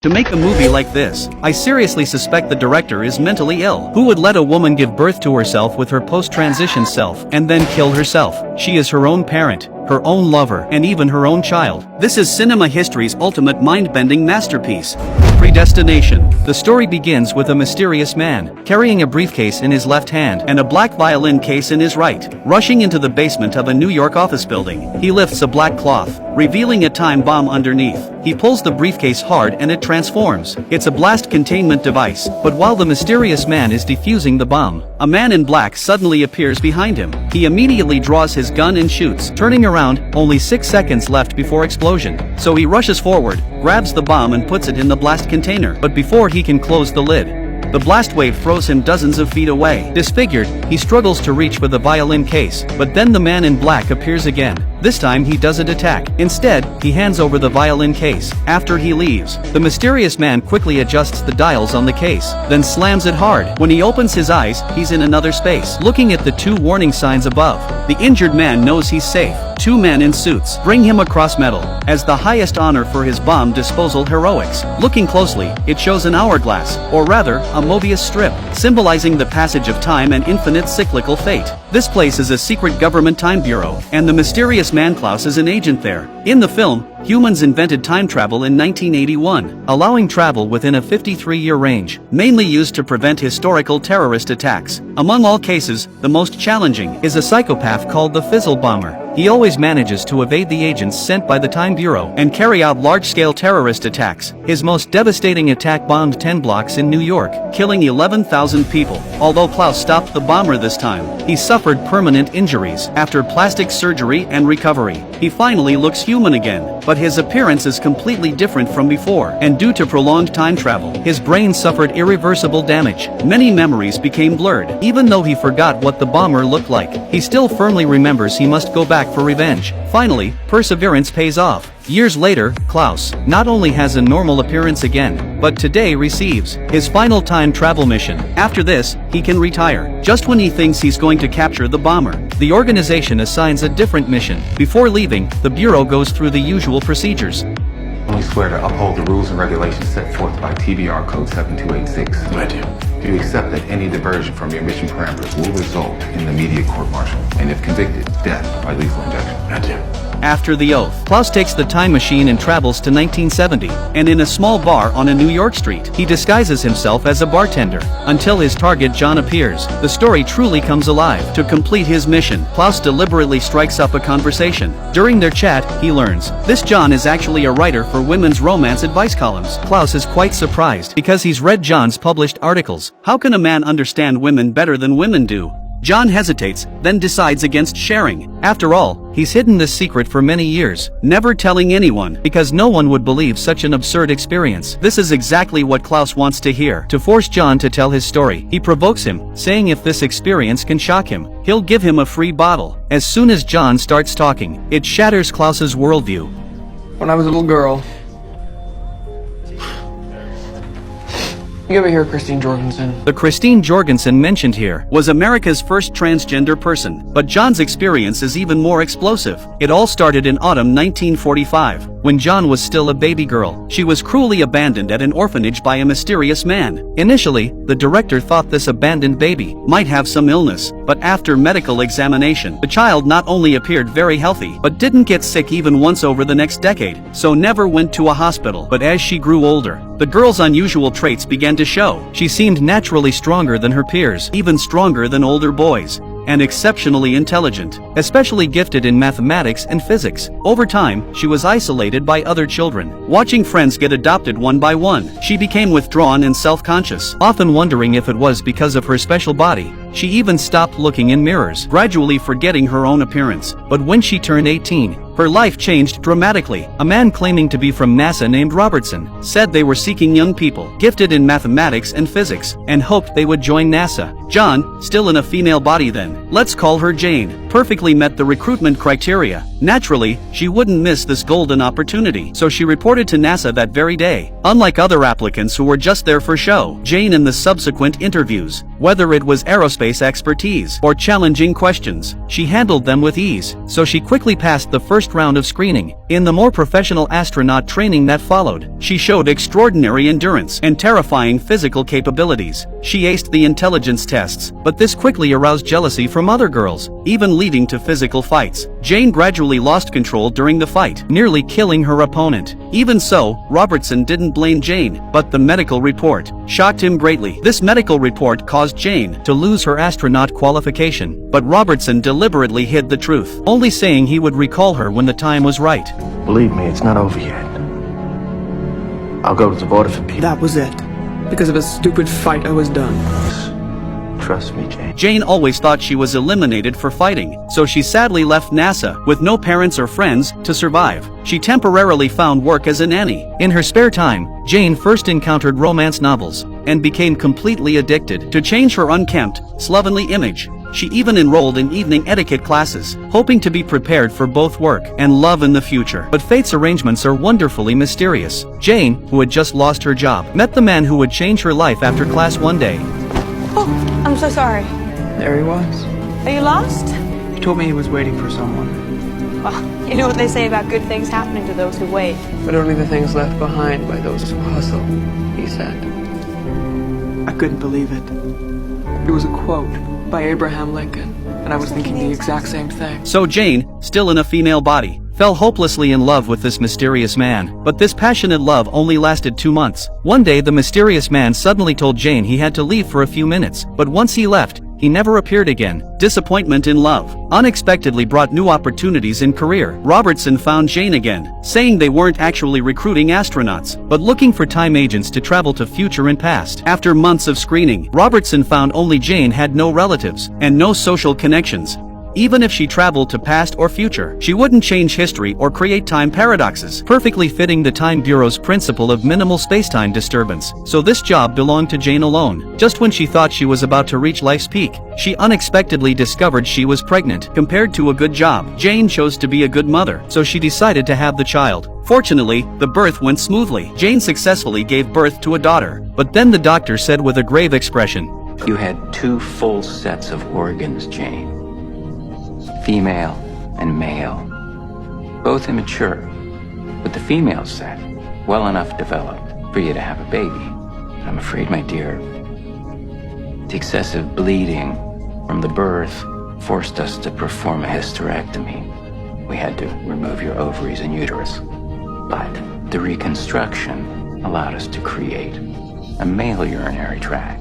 To make a movie like this, I seriously suspect the director is mentally ill. Who would let a woman give birth to herself with her post-transition self and then kill herself? She is her own parent, her own lover, and even her own child. This is cinema history's ultimate mind-bending masterpiece. Predestination. The story begins with a mysterious man, carrying a briefcase in his left hand and a black violin case in his right, rushing into the basement of a New York office building. He lifts a black cloth, revealing a time bomb underneath. He pulls the briefcase hard and it transforms. It's a blast containment device, but while the mysterious man is defusing the bomb, a man in black suddenly appears behind him. He immediately draws his gun and shoots. Turning around, only 6 seconds left before explosion. So he rushes forward, grabs the bomb and puts it in the blast container. But before he can close the lid, the blast wave throws him dozens of feet away. Disfigured, he struggles to reach for the violin case, but then the man in black appears again. This time he doesn't attack. Instead, he hands over the violin case. After he leaves, the mysterious man quickly adjusts the dials on the case, then slams it hard. When he opens his eyes, he's in another space. Looking at the 2 warning signs above, the injured man knows he's safe. 2 men in suits bring him a cross medal as the highest honor for his bomb disposal heroics. Looking closely, it shows an hourglass, or rather, a Mobius strip, symbolizing the passage of time and infinite cyclical fate. This place is a secret government time bureau, and the mysterious man Klaus is an agent there. In the film, humans invented time travel in 1981, allowing travel within a 53-year range, mainly used to prevent historical terrorist attacks. Among all cases, the most challenging is a psychopath called the Fizzle Bomber. He always manages to evade the agents sent by the Time Bureau and carry out large-scale terrorist attacks. His most devastating attack bombed 10 blocks in New York, killing 11,000 people. Although Klaus stopped the bomber this time, he suffered permanent injuries. After plastic surgery and recovery, he finally looks human again, but his appearance is completely different from before, and due to prolonged time travel, his brain suffered irreversible damage. Many memories became blurred. Even though he forgot what the bomber looked like, he still firmly remembers he must go back for revenge. Finally, perseverance pays off. Years later, Klaus not only has a normal appearance again, but today receives his final time travel mission. After this, he can retire. Just when he thinks he's going to capture the bomber, the organization assigns a different mission. Before leaving, the Bureau goes through the usual procedures. We swear to uphold the rules and regulations set forth by TBR Code 7286. I do. Do you accept that any diversion from your mission parameters will result in immediate court-martial, and if convicted, death by lethal injection? I do. After the oath, Klaus takes the time machine and travels to 1970, and in a small bar on a New York street, he disguises himself as a bartender, until his target John appears. The story truly comes alive. To complete his mission, Klaus deliberately strikes up a conversation. During their chat, he learns this John is actually a writer for women's romance advice columns. Klaus is quite surprised, because he's read John's published articles. How can a man understand women better than women do? John hesitates, then decides against sharing. After all, he's hidden this secret for many years, never telling anyone, because no one would believe such an absurd experience. This is exactly what Klaus wants to hear. To force John to tell his story, he provokes him, saying if this experience can shock him, he'll give him a free bottle. As soon as John starts talking, it shatters Klaus's worldview. When I was a little girl, you ever hear of Christine Jorgensen? The Christine Jorgensen mentioned here was America's first transgender person, but John's experience is even more explosive. It all started in autumn 1945, when John was still a baby girl. She was cruelly abandoned at an orphanage by a mysterious man. Initially, the director thought this abandoned baby might have some illness, but after medical examination, the child not only appeared very healthy, but didn't get sick even once over the next decade, so never went to a hospital. But as she grew older, the girl's unusual traits began to show. She seemed naturally stronger than her peers, even stronger than older boys, and exceptionally intelligent, especially gifted in mathematics and physics. Over time, she was isolated by other children. Watching friends get adopted one by one, she became withdrawn and self-conscious, often wondering if it was because of her special body. She even stopped looking in mirrors, gradually forgetting her own appearance. But when she turned 18, her life changed dramatically. A man claiming to be from NASA named Robertson said they were seeking young people gifted in mathematics and physics and hoped they would join NASA. John, still in a female body then, let's call her Jane, perfectly met the recruitment criteria. Naturally, she wouldn't miss this golden opportunity, so she reported to NASA that very day. Unlike other applicants who were just there for show, Jane in the subsequent interviews, whether it was aerospace expertise or challenging questions, she handled them with ease, so she quickly passed the first round of screening. In the more professional astronaut training that followed, she showed extraordinary endurance and terrifying physical capabilities. She aced the intelligence tests, but this quickly aroused jealousy from other girls, even leading to physical fights. Jane gradually lost control during the fight, nearly killing her opponent. Even so, Robertson didn't blame Jane, but the medical report shocked him greatly. This medical report caused Jane to lose her astronaut qualification, but Robertson deliberately hid the truth, only saying he would recall her when the time was right. Believe me, it's not over yet. I'll go to the border for peace. That was it. Because of a stupid fight, I was done. Trust me, Jane. Jane always thought she was eliminated for fighting, so she sadly left NASA, with no parents or friends, to survive. She temporarily found work as a nanny. In her spare time, Jane first encountered romance novels, and became completely addicted. To change her unkempt, slovenly image, she even enrolled in evening etiquette classes, hoping to be prepared for both work and love in the future. But fate's arrangements are wonderfully mysterious. Jane, who had just lost her job, met the man who would change her life after class one day. Oh, I'm so sorry. There he was. Are you lost? He told me he was waiting for someone, Well, you know what they say about good things happening to those who wait. but only the things left behind by those who hustle, he said. I couldn't believe it. It was a quote by Abraham Lincoln, and I was thinking the exact same thing. So Jane, still in a female body, fell hopelessly in love with this mysterious man. But this passionate love only lasted 2 months. One day the mysterious man suddenly told Jane he had to leave for a few minutes, but once he left, he never appeared again. Disappointment in love unexpectedly brought new opportunities in career. Robertson found Jane again, saying they weren't actually recruiting astronauts, but looking for time agents to travel to future and past. After months of screening, Robertson found only Jane had no relatives, and no social connections. Even if she traveled to past or future, she wouldn't change history or create time paradoxes, perfectly fitting the Time Bureau's principle of minimal spacetime disturbance. So this job belonged to Jane alone. Just when she thought she was about to reach life's peak, she unexpectedly discovered she was pregnant. Compared to a good job, Jane chose to be a good mother, so she decided to have the child. Fortunately, the birth went smoothly. Jane successfully gave birth to a daughter, but then the doctor said with a grave expression, "You had 2 full sets of organs, Jane. Female and male. Both immature, but the female set well enough developed for you to have a baby. I'm afraid, my dear, the excessive bleeding from the birth forced us to perform a hysterectomy. We had to remove your ovaries and uterus. But the reconstruction allowed us to create a male urinary tract."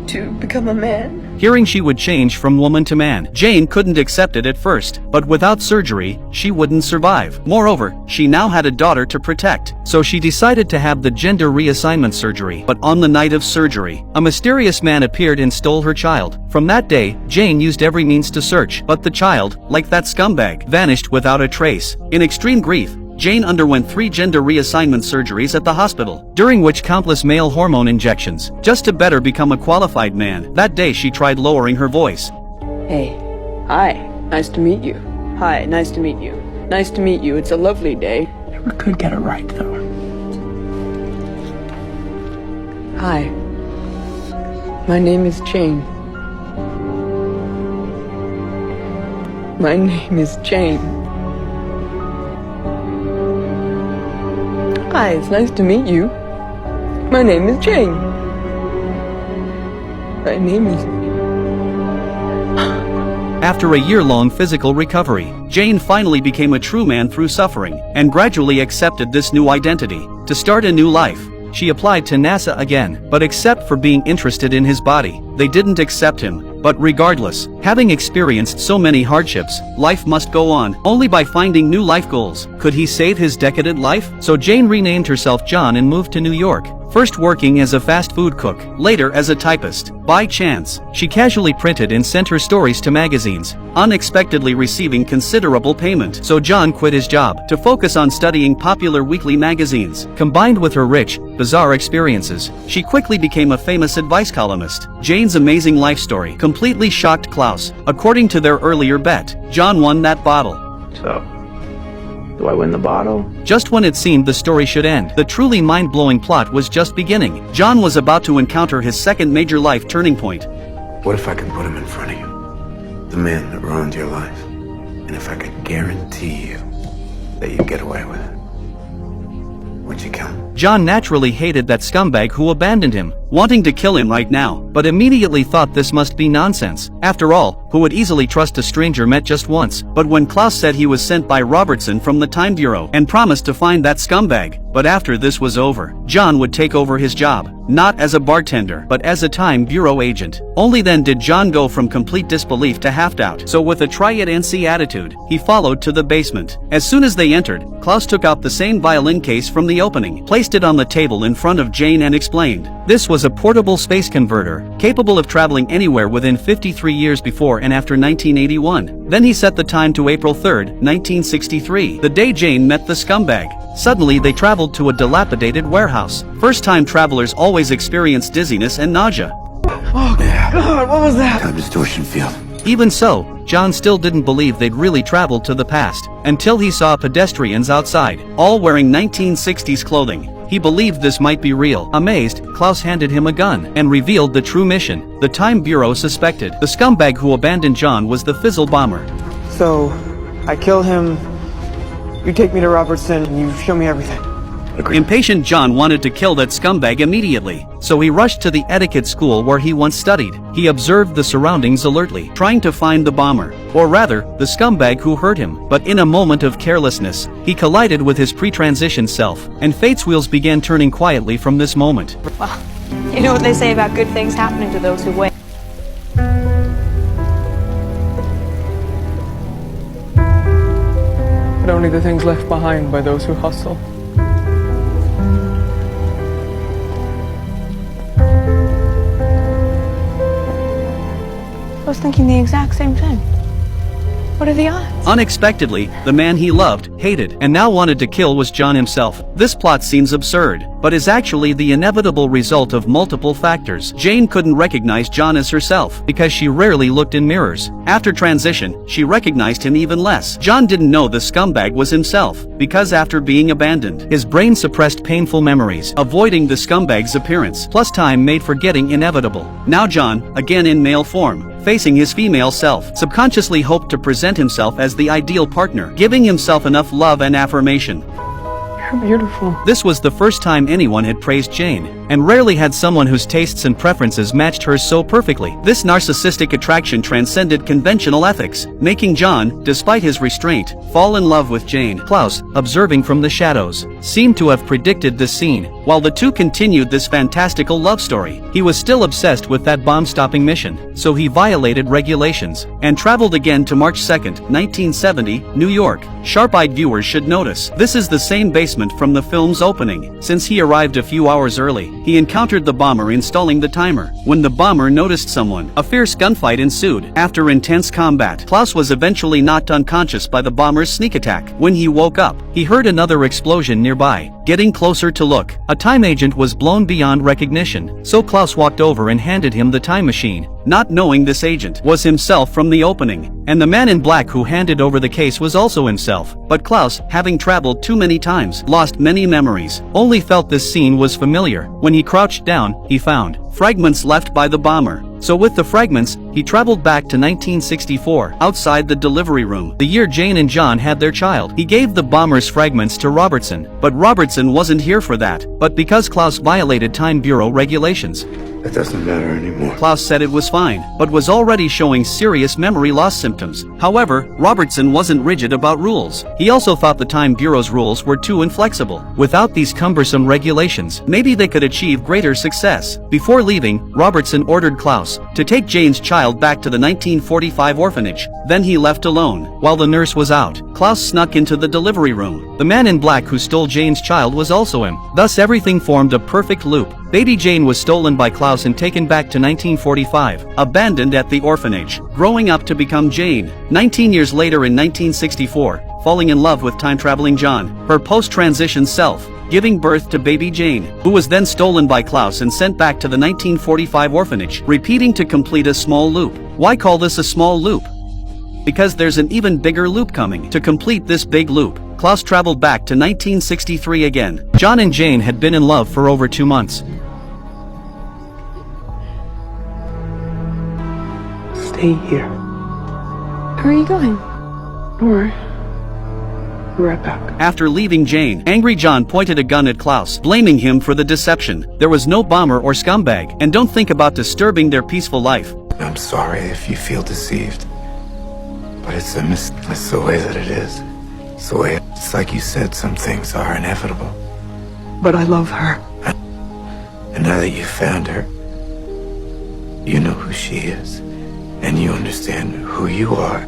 To become a man? Hearing she would change from woman to man, Jane couldn't accept it at first, but without surgery, she wouldn't survive. Moreover, she now had a daughter to protect, so she decided to have the gender reassignment surgery. But on the night of surgery, a mysterious man appeared and stole her child. From that day, Jane used every means to search, but the child, like that scumbag, vanished without a trace. In extreme grief, Jane underwent 3 gender reassignment surgeries at the hospital, during which countless male hormone injections, just to better become a qualified man. That day she tried lowering her voice. Hey. Hi. Nice to meet you. Hi. Nice to meet you. Nice to meet you. It's a lovely day. Never could get it right, though. Hi. My name is Jane. My name is Jane. Hi, it's nice to meet you. My name is Jane. My name is... After a year-long physical recovery, Jane finally became a true man through suffering, and gradually accepted this new identity. To start a new life, she applied to NASA again, but except for being interested in his body, they didn't accept him. But regardless, having experienced so many hardships, life must go on. Only by finding new life goals could he save his decadent life. So Jane renamed herself John and moved to New York. first working as a fast food cook, later as a typist. By chance, she casually printed and sent her stories to magazines, unexpectedly receiving considerable payment. So John quit his job to focus on studying popular weekly magazines. Combined with her rich, bizarre experiences, she quickly became a famous advice columnist. Jane's amazing life story completely shocked Klaus. According to their earlier bet, John won that bottle. So, do I win the bottle? Just when it seemed the story should end, the truly mind-blowing plot was just beginning. John was about to encounter his second major life turning point. What if I could put him in front of you? The man that ruined your life. And if I could guarantee you that you'd get away with it, would you kill him? John naturally hated that scumbag who abandoned him, wanting to kill him right now, but immediately thought this must be nonsense. After all, who would easily trust a stranger met just once? But when Klaus said he was sent by Robertson from the Time Bureau and promised to find that scumbag, but after this was over, John would take over his job, not as a bartender, but as a Time Bureau agent. Only then did John go from complete disbelief to half-doubt. So with a try-it-and-see attitude, he followed to the basement. As soon as they entered, Klaus took out the same violin case from the opening, placed it on the table in front of Jane and explained. This was a portable space converter, capable of traveling anywhere within 53 years before and after 1981. Then he set the time to April 3, 1963, the day Jane met the scumbag. Suddenly they traveled to a dilapidated warehouse. First-time travelers always experience dizziness and nausea. Oh, God, what was that? Time distortion field. Even so, John still didn't believe they'd really traveled to the past, until he saw pedestrians outside, all wearing 1960s clothing. He believed this might be real. Amazed, Klaus handed him a gun, and revealed the true mission. The Time Bureau suspected the scumbag who abandoned John was the Fizzle bomber. So, I kill him, you take me to Robertson, and you show me everything. Impatient John wanted to kill that scumbag immediately, so he rushed to the etiquette school where he once studied. He observed the surroundings alertly, trying to find the bomber, or rather, the scumbag who hurt him. But in a moment of carelessness, he collided with his pre-transition self, and fate's wheels began turning quietly from this moment. Well, you know what they say about good things happening to those who wait. But only the things left behind by those who hustle. I was thinking the exact same thing. What are the odds? Unexpectedly, the man he loved, hated, and now wanted to kill was John himself. This plot seems absurd, but is actually the inevitable result of multiple factors. Jane couldn't recognize John as herself, because she rarely looked in mirrors. After transition, she recognized him even less. John didn't know the scumbag was himself, because after being abandoned, his brain suppressed painful memories, avoiding the scumbag's appearance. Plus time made forgetting inevitable. Now John, again in male form, facing his female self, subconsciously hoped to present himself as the ideal partner, giving himself enough love and affirmation. You're beautiful. This was the first time anyone had praised Jane, and rarely had someone whose tastes and preferences matched hers so perfectly. This narcissistic attraction transcended conventional ethics, making John, despite his restraint, fall in love with Jane. Klaus, observing from the shadows, seemed to have predicted this scene. While the two continued this fantastical love story, he was still obsessed with that bomb-stopping mission, so he violated regulations, and traveled again to March 2, 1970, New York. Sharp-eyed viewers should notice, this is the same basement from the film's opening. Since he arrived a few hours early, he encountered the bomber installing the timer. When the bomber noticed someone, a fierce gunfight ensued. After intense combat, Klaus was eventually knocked unconscious by the bomber's sneak attack. When he woke up, he heard another explosion nearby. Getting closer to look, a time agent was blown beyond recognition, so Klaus walked over and handed him the time machine, not knowing this agent was himself from the opening, and the man in black who handed over the case was also himself. But Klaus, having traveled too many times, lost many memories, only felt this scene was familiar. When he crouched down, he found fragments left by the bomber. So with the fragments, he traveled back to 1964, outside the delivery room, the year Jane and John had their child. He gave the bomber's fragments to Robertson, but Robertson wasn't here for that. But because Klaus violated Time Bureau regulations, It doesn't matter anymore. Klaus said it was fine, but was already showing serious memory loss symptoms. However, Robertson wasn't rigid about rules. He also thought the Time Bureau's rules were too inflexible. Without these cumbersome regulations, maybe they could achieve greater success. Before leaving, Robertson ordered Klaus to take Jane's child child back to the 1945 orphanage. Then he left alone. While the nurse was out, Klaus snuck into the delivery room. The man in black who stole Jane's child was also him. Thus everything formed a perfect loop. Baby Jane was stolen by Klaus and taken back to 1945, abandoned at the orphanage, growing up to become Jane. 19 years later in 1964, falling in love with time-traveling John, her post-transition self, giving birth to baby Jane, who was then stolen by Klaus and sent back to the 1945 orphanage, repeating to complete a small loop. Why call this a small loop? Because there's an even bigger loop coming. To complete this big loop, Klaus traveled back to 1963 again. John and Jane had been in love for over 2 months. Stay here. Where are you going? Don't worry. Be right back. After leaving Jane, angry John pointed a gun at Klaus, blaming him for the deception. There was no bomber or scumbag, and don't think about disturbing their peaceful life. I'm sorry if you feel deceived. But it's the way that it is. It's the way it's like you said, some things are inevitable. But I love her. And now that you found her, you know who she is. And you understand who you are.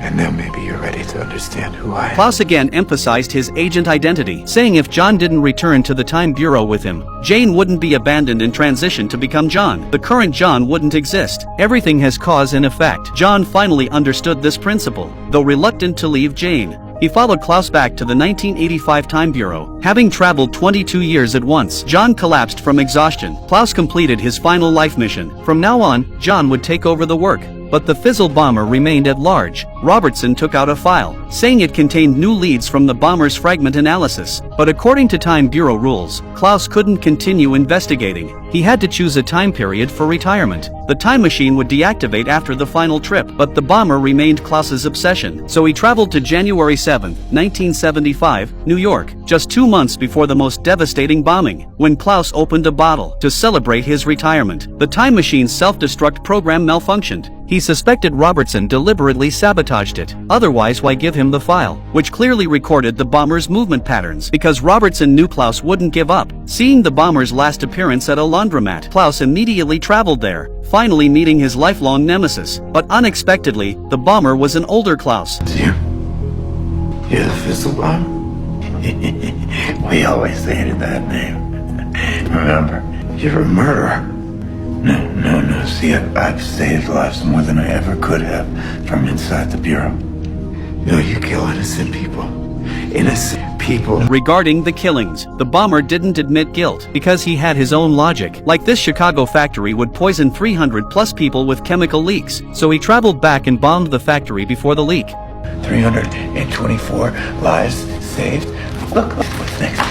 And now maybe you're ready to understand who I am. Klaus again emphasized his agent identity, saying if John didn't return to the Time Bureau with him, Jane wouldn't be abandoned and transition to become John. The current John wouldn't exist. Everything has cause and effect. John finally understood this principle, though reluctant to leave Jane. He followed Klaus back to the 1985 Time Bureau. Having traveled 22 years at once, John collapsed from exhaustion. Klaus completed his final life mission. From now on, John would take over the work. But the Fizzle bomber remained at large. Robertson took out a file, saying it contained new leads from the bomber's fragment analysis. But according to Time Bureau rules, Klaus couldn't continue investigating. He had to choose a time period for retirement. The time machine would deactivate after the final trip, but the bomber remained Klaus's obsession. So he traveled to January 7, 1975, New York, just 2 months before the most devastating bombing, when Klaus opened a bottle to celebrate his retirement. The time machine's self-destruct program malfunctioned. He suspected Robertson deliberately sabotaged it. Otherwise, why give him the file, which clearly recorded the bomber's movement patterns? Because Robertson knew Klaus wouldn't give up. Seeing the bomber's last appearance at a laundromat, Klaus immediately traveled there, finally meeting his lifelong nemesis. But unexpectedly, the bomber was an older Klaus. It's you? You're the Fizzle bomb? We always hated that name. Remember? You're a murderer. No. See, I've saved lives more than I ever could have from inside the Bureau. You know, you kill innocent people. Innocent people. Regarding the killings, the bomber didn't admit guilt because he had his own logic. Like this Chicago factory would poison 300+ people with chemical leaks, so he traveled back and bombed the factory before the leak. 324 lives saved. Look, what's next?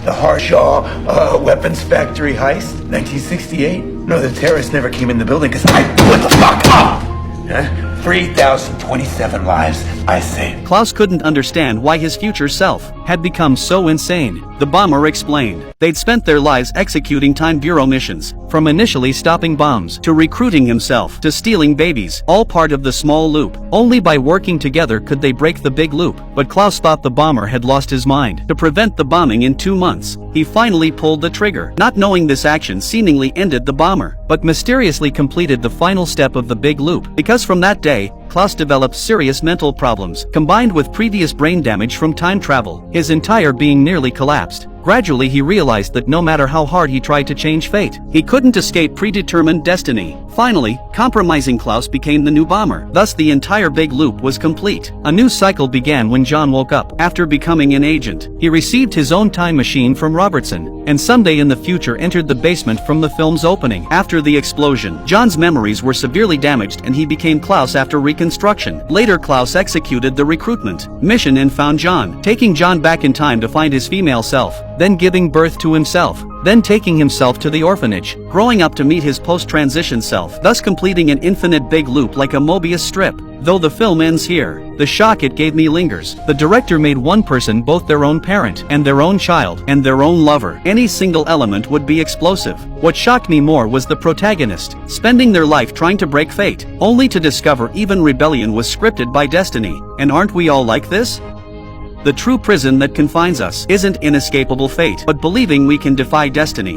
The Harshaw weapons factory heist, 1968. No, the terrorists never came in the building because I blew the fuck up. 3,027 lives I saved. Klaus couldn't understand why his future self had become so insane. The bomber explained. They'd spent their lives executing Time Bureau missions, from initially stopping bombs, to recruiting himself, to stealing babies, all part of the small loop. Only by working together could they break the big loop. But Klaus thought the bomber had lost his mind. To prevent the bombing in 2 months, he finally pulled the trigger, not knowing this action seemingly ended the bomber, but mysteriously completed the final step of the big loop. Because from that day, Klaus developed serious mental problems, combined with previous brain damage from time travel. His entire being nearly collapsed. Gradually he realized that no matter how hard he tried to change fate, he couldn't escape predetermined destiny. Finally, compromising Klaus became the new bomber. Thus the entire big loop was complete. A new cycle began when John woke up. After becoming an agent, he received his own time machine from Robertson, and someday in the future entered the basement from the film's opening. After the explosion, John's memories were severely damaged and he became Klaus after reconstruction. Later Klaus executed the recruitment mission and found John, taking John back in time to find his female self, then giving birth to himself, then taking himself to the orphanage, growing up to meet his post-transition self, thus completing an infinite big loop like a Mobius strip. Though the film ends here, the shock it gave me lingers. The director made one person both their own parent and their own child and their own lover. Any single element would be explosive. What shocked me more was the protagonist, spending their life trying to break fate, only to discover even rebellion was scripted by destiny. And aren't we all like this? The true prison that confines us isn't inescapable fate, but believing we can defy destiny.